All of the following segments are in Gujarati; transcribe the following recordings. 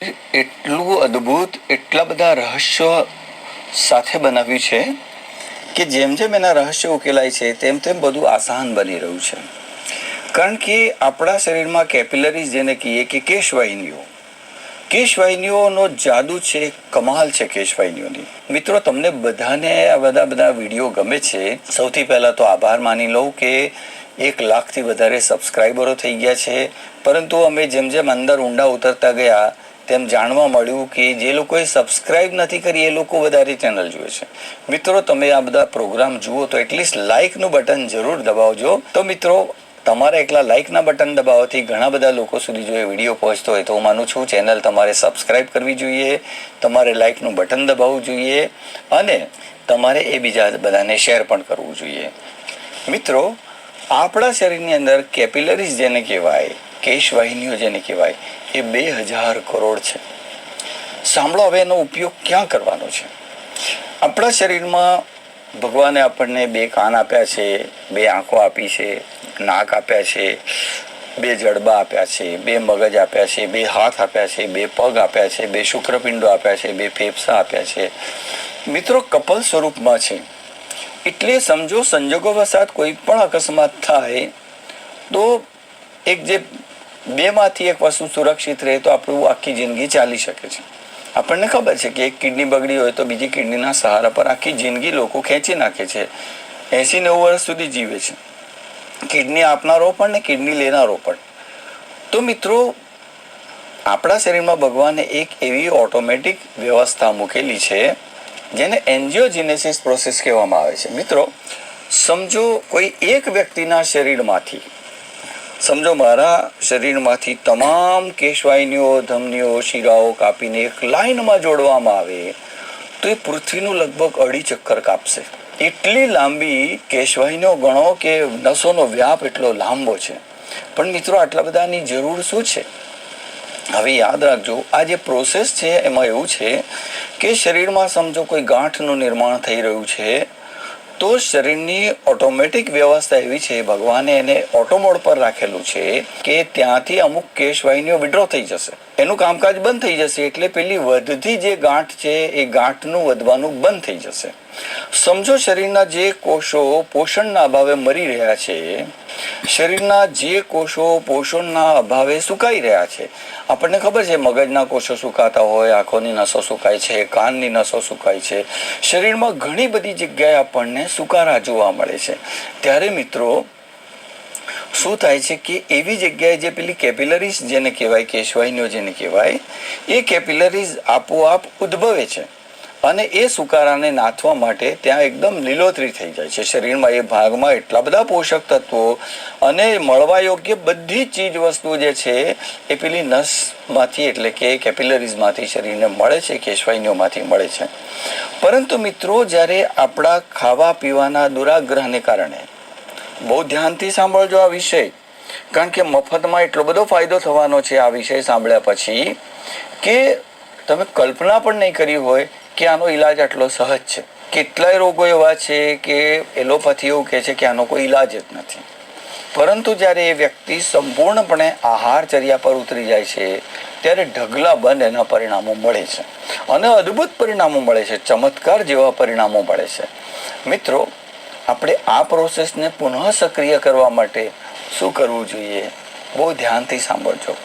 એટલું અદ્ભુત, એટલા બધા રહસ્યો સાથે બનાવ્યું છે કે જેમ જેમ એના રહસ્યો ઉકેલાય છે તેમ તેમ બધું આસાન બની રહ્યું છે. કારણ કે આપણા શરીરમાં કેપિલરીઝ જેને કહીએ કે કેશવાહિનીઓનો જાદુ છે, કમાલ છે કેશવાહિનીઓની. મિત્રો, તમને બધાને આ બધા વિડીયો ગમે છે. સૌથી પહેલા તો આભાર માની લઉં કે 1,00,000થી વધારે સબસ્ક્રાઈબરો થઈ ગયા છે. પરંતુ અમે જેમ જેમ અંદર ઊંડા ઉતરતા ગયા તેમ જાણવા મળ્યું કે જે લોકોએ સબસ્ક્રાઇબ નથી કરી એ લોકો વધારે ચેનલ જુએ છે. મિત્રો, તમે આ બધા પ્રોગ્રામ જુઓ તો એટલીસ્ટ લાઇકનું બટન જરૂર દબાવજો. તો મિત્રો, તમારા એકલા લાઇકના બટન દબાવવાથી ઘણા બધા લોકો સુધી જો એ વિડીયો પહોંચતો હોય તો હું માનું છું ચેનલ તમારે સબસ્ક્રાઇબ કરવી જોઈએ, તમારે લાઇકનું બટન દબાવવું જોઈએ અને તમારે એ બીજા બધાને શેર પણ કરવું જોઈએ. મિત્રો, આપણા શરીરની અંદર કેપિલરીઝ જેને કહેવાય, કેશવાહિનીઓ જેને કહેવાય, એ 2,000 કરોડ છે. સાંભળો, હવે એનો ઉપયોગ ક્યાં કરવાનો છે? આપણા શરીરમાં ભગવાને આપણને 2 કાન આપ્યા છે, 2 આંખો આપી છે, નાક આપ્યા છે, 2 જડબા આપ્યા છે, 2 મગજ આપ્યા છે, 2 હાથ આપ્યા છે, 2 પગ આપ્યા છે, 2 શુક્રપિંડો આપ્યા છે, 2 ફેફસા આપ્યા છે. મિત્રો, કપલ સ્વરૂપમાં છે. એટલે સમજો, સંજોગોવશાત કોઈ પણ અકસ્માત થાય તો એક જે 2માંથી એક વસ્તુ સુરક્ષિત રહે તો આપણું આખી જિંદગી ચાલી શકે છે. આપણને ખબર છે કે એક કિડની બગડી હોય તો બીજી કિડનીના સહારા પર આખી જિંદગી લોકો ખેંચી નાખે છે. 80-90 વર્ષ સુધી જીવે છે, કિડની આપનારો પણ ને કિડની લેનારો પણ. તો મિત્રો, આપણા શરીરમાં ભગવાને એક એવી ઓટોમેટિક વ્યવસ્થા મૂકેલી છે જેને એન્જિયોજેનેસિસ પ્રોસેસ કહેવામાં આવે છે. મિત્રો, સમજો કોઈ એક વ્યક્તિના શરીરમાંથી, સમજો મારા શરીરમાંથી તમામ કેશવાહિનીઓ, ધમનીઓ, શિરાઓ કાપીને એક લાઈનમાં જોડવામાં આવે તો એ પૃથ્વીનું લગભગ 2.5 ચક્કર કાપશે. એટલી લાંબી કેશવાહિનીઓ ગણો કે નસોનો વ્યાપ એટલો લાંબો છે. પણ મિત્રો, આટલા બધાની જરૂર શું છે? હવે યાદ રાખજો, આ જે પ્રોસેસ છે એમાં એવું છે કે શરીરમાં સમજો કોઈ ગાંઠનું નિર્માણ થઈ રહ્યું છે તો શરીરની ઓટોમેટિક વ્યવસ્થા એવી છે, ભગવાને એને ઓટોમોડ પર રાખેલું છે કે ત્યાંથી અમુક કેશવાહિનીઓ વિડ્રો થઈ જશે, એનું કામકાજ બંધ થઈ જશે. એટલે પેલી વધતી જે ગાંઠ છે એ ગાંઠનું વધવાનું બંધ થઈ જશે. સમજો, શરીરના જે કોષો પોષણના અભાવે મરી રહ્યા છે, શરીરના જે કોષો પોષણના અભાવે સુકાઈ રહ્યા છે, આપણને ખબર છે મગજના કોષો સુકાતા હોય, આંખોની નસો સુકાય છે, કાનની નસો સુકાય છે, શરીરમાં ઘણી બધી જગ્યાએ આપણને સુકારા જોવા મળે છે. ત્યારે મિત્રો, શું થાય છે કે એવી જગ્યાએ જે પેલી કેપિલરીઝ જેને કહેવાય, કેશવાહિનીઓ જેને કહેવાય, એ કેપિલરીઝ આપોઆપ ઉદ્ભવે છે અને એ સુકારાને નાથવા માટે ત્યાં એકદમ લીલોતરી થઈ જાય છે. શરીરમાં એ ભાગમાં એટલા બધા પોષક તત્વો અને મળવા યોગ્ય બધી ચીજ વસ્તુ જે છે એ પેલી નસમાંથી એટલે કે કેપિલરીઝમાંથી શરીરને મળે છે, કેશવાહિનીઓમાંથી મળે છે. પરંતુ મિત્રો, જ્યારે આપણા ખાવા પીવાના દુરાગ્રહને કારણે, બહુ ધ્યાનથી સાંભળજો આ વિષય, કારણ કે મફતમાં એટલો બધો ફાયદો થવાનો છે આ વિષય સાંભળ્યા પછી કે તમે કલ્પના પણ નહીં કરી હોય કે આનો ઈલાજ આટલો સહજ છે. કેટલાય રોગો એવા છે કે એલોપેથી એવું કહે છે કે આનો કોઈ ઈલાજ જ નથી. પરંતુ જ્યારે એ વ્યક્તિ સંપૂર્ણપણે આહારચર્યા પર ઉતરી જાય છે ત્યારે ઢગલાબંધ એના પરિણામો મળે છે અને અદ્ભુત પરિણામો મળે છે, ચમત્કાર જેવા પરિણામો મળે છે. મિત્રો, આપણે આ પ્રોસેસને પુનઃ સક્રિય કરવા માટે શું કરવું જોઈએ? બહુ ધ્યાનથી સાંભળજો.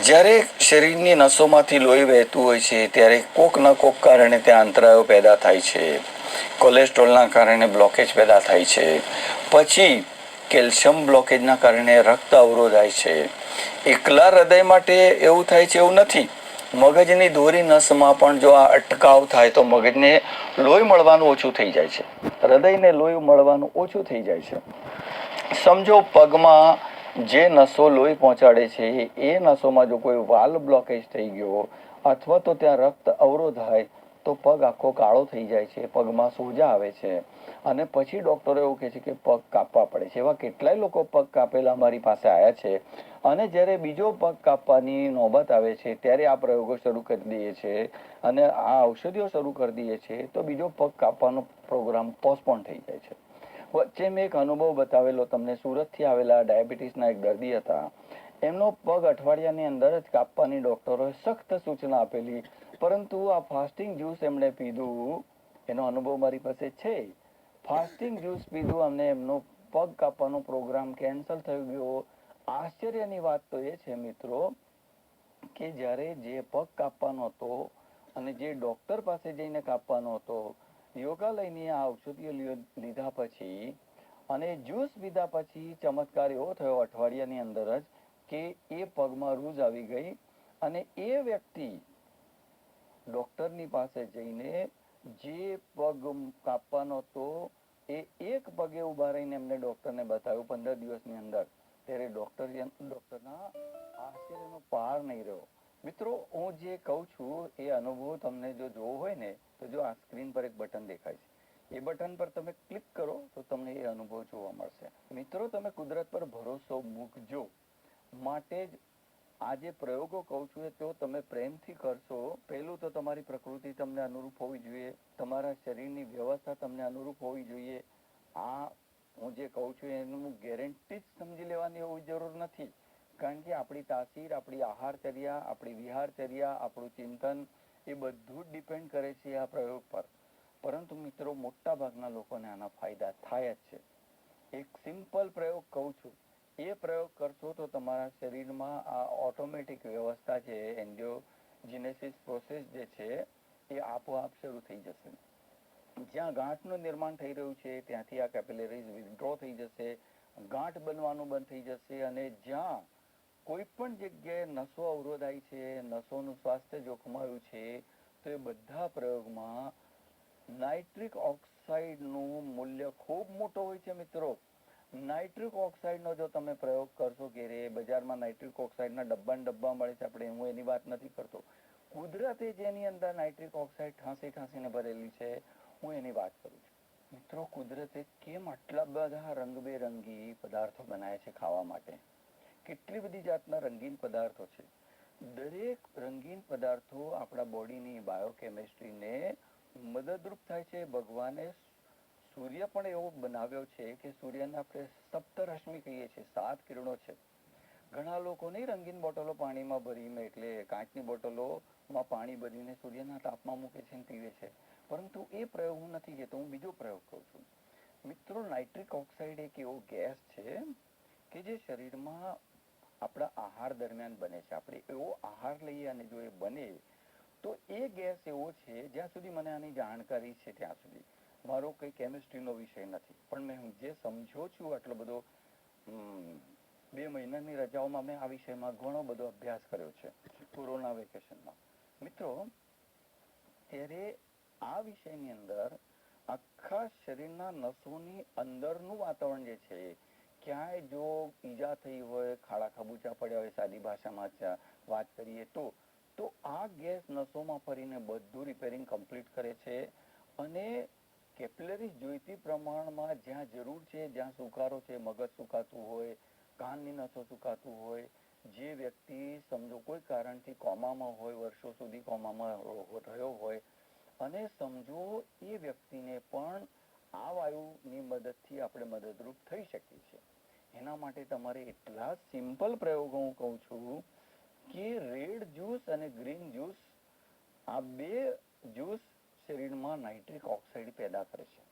જ્યારે શરીરની નસોમાંથી લોહી વહેતું હોય છે ત્યારે કોકના કોક કારણે ત્યાં અંતરાયો પેદા થાય છે, કોલેસ્ટ્રોલના કારણે બ્લોકેજ પેદા થાય છે, પછી કેલ્શિયમ બ્લોકેજના કારણે રક્ત અવરોધાય છે. એકલા હૃદય માટે એવું થાય છે એવું નથી, મગજની દોરી નસમાં પણ જો આ અટકાવ થાય તો મગજને લોહી મળવાનું ઓછું થઈ જાય છે, હૃદયને લોહી મળવાનું ઓછું થઈ જાય છે. સમજો, પગમાં જે નસો લોહી પહોંચાડે છે એ નસોમાં જો કોઈ વાલ્વ બ્લોકેજ થઈ ગયો અથવા તો ત્યાં રક્ત અવરોધાય તો પગ આખો કાળો થઈ જાય છે, પગમાં સોજા આવે છે અને પછી ડૉક્ટરો એવું કહે છે કે પગ કાપવા પડે છે. એવા કેટલાય લોકો પગ કાપેલા અમારી પાસે આવ્યા છે અને જ્યારે બીજો પગ કાપવાની નોબત આવે છે ત્યારે આ પ્રયોગો શરૂ કરી દઈએ છીએ અને આ ઔષધિઓ શરૂ કરી દઈએ છીએ તો બીજો પગ કાપવાનો પ્રોગ્રામ પોસ્ટપોન થઈ જાય છે. વચ્ચે મેં એક અનુભવ બતાવેલો તમને. સુરતથી આવેલા ડાયાબિટીસના એક દર્દી હતા. એમનો પગ અઠવાડિયાની અંદર જ કાપવાની ડોક્ટરોએ સખ્ત સૂચના આપેલી, પરંતુ આ ફાસ્ટિંગ જ્યુસ એમણે પીધું, એનો અનુભવ મારી પાસે છે. ફાસ્ટિંગ જ્યુસ પીધું અમને એમનો પગ કાપવાનો પ્રોગ્રામ કેન્સલ થઈ ગયો. આશ્ચર્યની વાત તો એ છે મિત્રો કે જ્યારે જે પગ કાપવાનો હતો અને જે ડોક્ટર પાસે જઈને કાપવાનો હતો, યોગાલયની આ ઔષધિઓ લીધા પછી અને જ્યુસ પીધા પછી ચમત્કાર એવો થયો અઠવાડિયાની અંદર જ કે એ પગમાં રૂઝ આવી ગઈ અને એ વ્યક્તિ ડોક્ટરની પાસે જઈને જે પગ કાપવાનો હતો એ એક પગે ઉભા રહીને એમને ડોક્ટરને બતાવ્યું 15 દિવસની અંદર. ત્યારે ડોક્ટરના આશ્ચર્યનો પાર નહીં રહ્યો. મિત્રો હું જે કહું છું એ અનુભવ તમને જો જોવો હોય ને તો જો આ સ્ક્રીન પર એક બટન દેખાય છે, એ બટન પર તમે ક્લિક કરો તો તમને એ અનુભવ જોવા મળશે. મિત્રો તમે કુદરત પર ભરોસો મૂકજો, માટે જ આ જે પ્રયોગો કહું છું એ તો તમે પ્રેમથી કરશો. પહેલું તો તમારી પ્રકૃતિ તમને અનુરૂપ હોવી જોઈએ, તમારા શરીરની વ્યવસ્થા તમને અનુરૂપ હોવી જોઈએ. આ હું જે કહું છું એનું ગેરંટી જ સમજી લેવાની હોવી જરૂર નથી, કારણ કે આપણી તાસીર, આપણી આહારચર્યા, આપણી વિહારચર્યા, આપણું ચિંતન એ બધું જ ડિપેન્ડ કરે છે આ પ્રયોગ પર. પરંતુ મિત્રો મોટા ભાગના લોકોને આના ફાયદા થાય જ છે. એક સિમ્પલ પ્રયોગ કહું છું, એ પ્રયોગ કરશો તો તમારા શરીરમાં આ ઓટોમેટિક વ્યવસ્થા છે, એન્જિયોજિનેસિસ પ્રોસેસ જે છે એ આપોઆપ શરૂ થઈ જશે. જ્યાં ગાંઠનું નિર્માણ થઈ રહ્યું છે ત્યાંથી આ કેપિલરીઝ વિથડ્રો થઈ જશે, ગાંઠ બનવાનું બંધ થઈ જશે. અને જ્યાં કોઈ પણ જગ્યાએ નસો અવરોધાય છે, નસોનું સ્વાસ્થ્ય જોખમાયું છે, તો એ બધા પ્રયોગમાં નાઇટ્રિક ઓક્સાઇડનું મૂલ્ય ખૂબ મોટો હોય છે મિત્રો. નાઇટ્રિક ઓક્સાઇડનો જો તમે પ્રયોગ કરશો કે રે બજારમાં નાઇટ્રિક ઓક્સાઇડના ડબ્બા મળે છે, આપણે હું એની વાત નથી કરતો, કુદરતે જેની અંદર નાઇટ્રિક ઓક્સાઇડ ઠાંસીને ભરેલી છે હું એની વાત કરું છું. મિત્રો કુદરતે કેમ આટલા બધા રંગબેરંગી પદાર્થો બનાવ્યા છે ખાવા માટે? કેટલી બધી જાતના રંગીન પદાર્થો છે. દરેક રંગીન પદાર્થો આપણા બોડીની બાયોકેમિસ્ટ્રીને મદદરૂપ થાય છે. ભગવાને સૂર્ય પણ એવો બનાવ્યો છે કે સૂર્યને આપણે સપ્તરશ્મિ કહીએ છીએ, 7 કિરણો છે. ઘણા લોકો નહીં રંગીન બોટલો પાણીમાં ભરીને, એટલે કાચની બોટલોમાં પાણી ભરીને સૂર્યના તાપમાં મૂકે છે અને પીવે છે, પરંતુ એ પ્રયોગ હું નથી કહેતો, હું બીજો પ્રયોગ કહું છું. મિત્રો નાઇટ્રિક ઓક્સાઇડ એક એવો ગેસ છે કે જે શરીરમાં આપણા આહાર દરમિયાન બને છે. આપણે એવો આહાર લઈએ અને જો એ બને તો એ ગેસ એવો છે, જ્યાં સુધી મને આની જાણકારી છે ત્યાં સુધી, મારો કંઈ કેમિસ્ટ્રીનો વિષય નથી, પણ મેં જે સમજ્યો છું આટલો બધો 2 મહિનાની રજાઓમાં મેં આ વિષયમાં ઘણો બધો અભ્યાસ કર્યો છે કોરોના વેકેશનમાં. મિત્રો ત્યારે આ વિષયની અંદર આખા શરીરના નસોની અંદરનું વાતાવરણ જે છે, ક્યાંય જો ઈજા થઈ હોય, ખાડા ખાબુચા પડ્યા હોય, સાદી ભાષામાં વાત કરીએ તો આ ગેસ નસોમાં ફરીને બધું રિપેરિંગ કમ્પ્લીટ કરે છે અને કેપિલરીઝ જોઈતી પ્રમાણમાં જ્યાં જરૂર છે, જ્યાં સુકારો છે, મગજ સુકાતું હોય, કાનની નસો સુકાતું હોય, જે વ્યક્તિ સમજો કોઈ કારણથી કોમામાં હોય, વર્ષો સુધી કોમામાં રહ્યો હોય, અને સમજો એ વ્યક્તિને પણ આ વાયુની મદદથી આપણે મદદરૂપ થઈ શકીએ છીએ. એના માટે તમારે એટલા સિમ્પલ પ્રયોગો હું કહું છું કે રેડ જ્યુસ અને ગ્રીન જ્યુસ, આ 2 જ્યુસ શરીરમાં નાઇટ્રિક ઓક્સાઇડ પેદા કરે છે.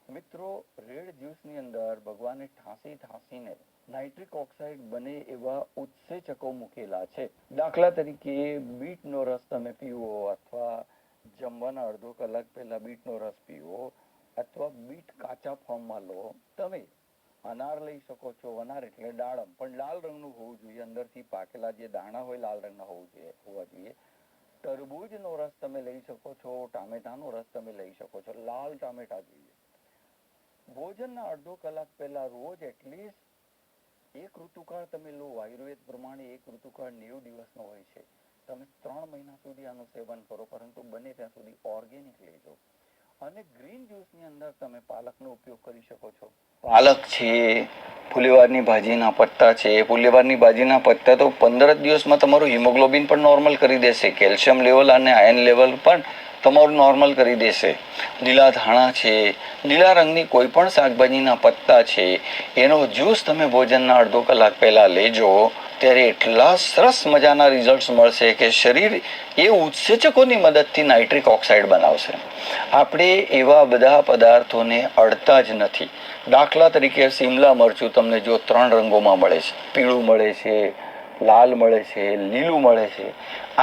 મિત્રો રેડ જ્યુસની અંદર ભગવાને ઠાંસીને નાઇટ્રિક ઓક્સાઇડ બને એવા ઉત્સેચકો મૂકેલા છે. દાખલા તરીકે બીટનો રસ તમે પીવો, અથવા જમવાના અડધો કલાક પહેલા બીટનો રસ પીવો, અથવા બીટ કાચા ફોર્મમાં લો. તમે અનાર લઈ શકો છો, અનાર એટલે દાડમ, પણ લાલ રંગનું હોવું જોઈએ, અંદરથી પાકેલા જે દાણા હોય લાલ રંગના હોવા જોઈએ. તરબૂજનો રસ તમે લઈ શકો છો, ટામેટાનો રસ તમે લઈ શકો છો, લાલ ટામેટા જોઈએ. ભોજનના અડધો કલાક પહેલા રોજ એટલીસ્ટ 1 ઋતુકાળ તમે લો. આયુર્વેદ પ્રમાણે 1 ઋતુકાળ 90 દિવસનો હોય છે. તમે 3 મહિના સુધી આનું સેવન કરો, પરંતુ બને ત્યાં સુધી ઓર્ગેનિક લેજો. અને ગ્રીન જ્યુસની અંદર તમે પાલકનો ઉપયોગ કરી શકો છો. પાલક છે, ફુલેવારની ભાજીના પત્તા છે. ફુલેવારની ભાજીના પત્તા તો 15 દિવસમાં તમારું હિમોગ્લોબિન પણ નોર્મલ કરી દેશે. કેલ્શિયમ લેવલ અને આયર્ન લેવલ પણ તમારું નોર્મલ કરી દેશે. લીલા ધાણા છે, લીલા રંગની કોઈ પણ શાકભાજીના પત્તા છે, એનો જ્યુસ તમે ભોજનના અડધો કલાક પહેલાં લેજો, ત્યારે એટલા સરસ મજાના રિઝલ્ટ્સ મળશે કે શરીર એ ઉત્સેચકોની મદદથી નાઇટ્રિક ઓક્સાઇડ બનાવશે. આપણે એવા બધા પદાર્થોને અડતા જ નથી. દાખલા તરીકે શિમલા મરચું તમને જો 3 રંગોમાં મળે છે, પીળું મળે છે, લાલ મળે છે, લીલું મળે છે.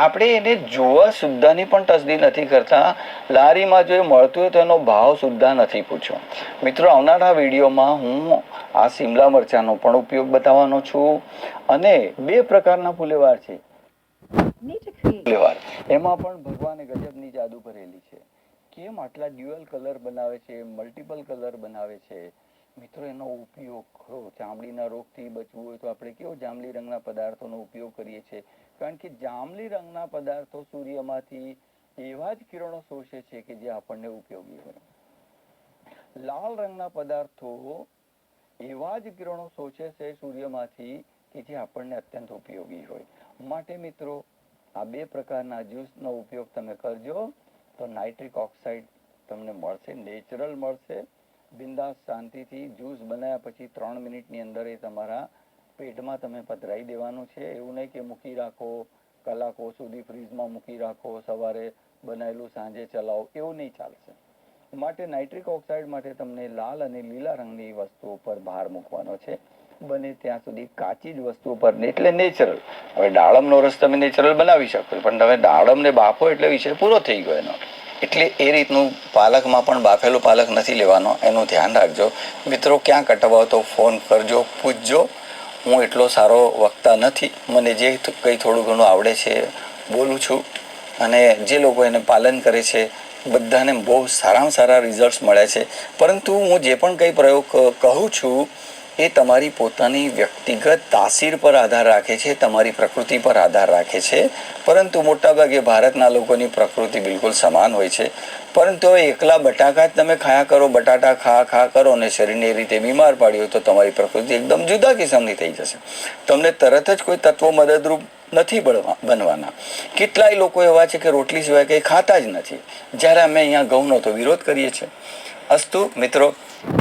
આપણે એને જોવા સુદ્ધાની પણ તસદી નથી કરતા. લારીમાં જો એ મળતું હોય તો એનો ભાવ સુદ્ધા નથી પૂછ્યો. મિત્રો, આવનારા વિડીયોમાં હું આ શિમલા મરચાંનો પણ ઉપયોગ બતાવવાનો છું. અને 2 પ્રકારના ફુલેવાર છે. ફુલેવાર એમાં પણ ભગવાને ગજબની જાદુ કરેલી છે. કેમ આટલા ડ્યુઅલ કલર બનાવે છે, મલ્ટિપલ કલર બનાવે છે. મિત્રો, એનો ઉપયોગ કરો. ચામડીના રોગથી બચવું હોય તો આપણે કેવો જાંબલી રંગના પદાર્થોનો ઉપયોગ કરીએ છીએ, કારણ કે જાંબલી રંગના પદાર્થો સૂર્યમાંથી એવા જ કિરણો શોષે છે કે જે આપણને ઉપયોગી હોય. લાલ રંગના પદાર્થો એવા જ કિરણો શોષે છે સૂર્યમાંથી કે જે આપણને અત્યંત ઉપયોગી હોય. માટે મિત્રો, આ 2 પ્રકારના જ્યુસનો ઉપયોગ તમે કરજો તો નાઇટ્રિક ઓક્સાઇડ તમને મળશે, નેચરલ મળશે. બિંદાસ શાંતિથી જ્યુસ બનાવ્યા પછી 3 મિનિટની અંદર એ તમારા પેટમાં તમે પધરાવી દેવાનું છે. એવું નહીં કે મૂકી રાખો, કલાકો સુધી ફ્રીજમાં મૂકી રાખો, સવારે બનાવેલું સાંજે ચલાવો, એવું નહીં ચાલશે. માટે નાઇટ્રિક ઓક્સાઇડ માટે તમને લાલ અને લીલા રંગની વસ્તુઓ પર ભાર મૂકવાનો છે. બને ત્યાં સુધી કાચી જ વસ્તુ પર, એટલે નેચરલ. હવે દાડમનો રસ તમે નેચરલ બનાવી શકો, પણ તમે દાડમને બાફો એટલે વિષય પૂરો થઈ ગયો એનો. એટલે એ રીતનું પાલકમાં પણ બાફેલો પાલક નથી લેવાનો, એનું ધ્યાન રાખજો. મિત્રો, ક્યાં કટવાઓ તો ફોન કરજો, પૂછજો. હું એટલો સારો વક્તા નથી, મને જે કંઈ થોડું ઘણું આવડે છે બોલું છું. અને જે લોકો એને પાલન કરે છે બધાને બહુ સારામાં સારા રિઝલ્ટ્સ મળે છે. પરંતુ હું જે પણ કંઈ પ્રયોગ કહું છું એ તમારી પોતાની વ્યક્તિગત તાસીર પર આધાર રાખે છે, તમારી પ્રકૃતિ પર આધાર રાખે છે. પરંતુ મોટાભાગે ભારતના લોકોની પ્રકૃતિ બિલકુલ સમાન હોય છે. પરંતુ એકલા બટાકા જ તમે ખાયા કરો, બટાટા ખા કરો અને શરીરને એ રીતે બીમાર પાડ્યું તો તમારી પ્રકૃતિ એકદમ જુદા કિસ્મની થઈ જશે. તમને તરત જ કોઈ તત્વો મદદરૂપ નથી બનવાના. કેટલાય લોકો એવા છે કે રોટલી સિવાય કંઈ ખાતા જ નથી, જ્યારે અમે અહીંયા ઘઉંનો તો વિરોધ કરીએ છીએ. અસ્તુ મિત્રો,